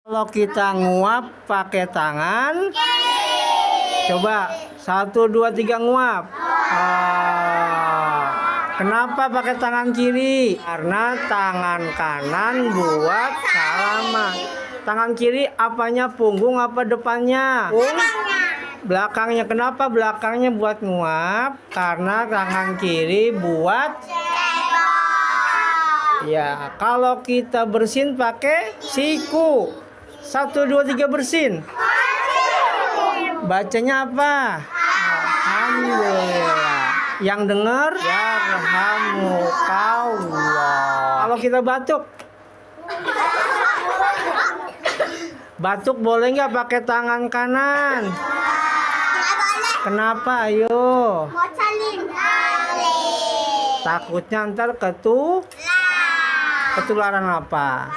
Kalau kita nguap pakai tangan, coba 1, 2, 3 nguap. Kenapa pakai tangan kiri? Karena tangan kanan buat salaman. Tangan kiri apanya, punggung apa depannya? Belakangnya. Kenapa belakangnya buat nguap? Karena tangan kiri buat. Ya, kalau kita bersin pakai siku. 1, 2, 3 bersin. Bacanya apa? Alhamdulillah. Yang dengar yarhamukallah. Kalau kita batuk, boleh nggak pakai tangan kanan? Kenapa? Ayo. Takutnya ntar ketularan apa?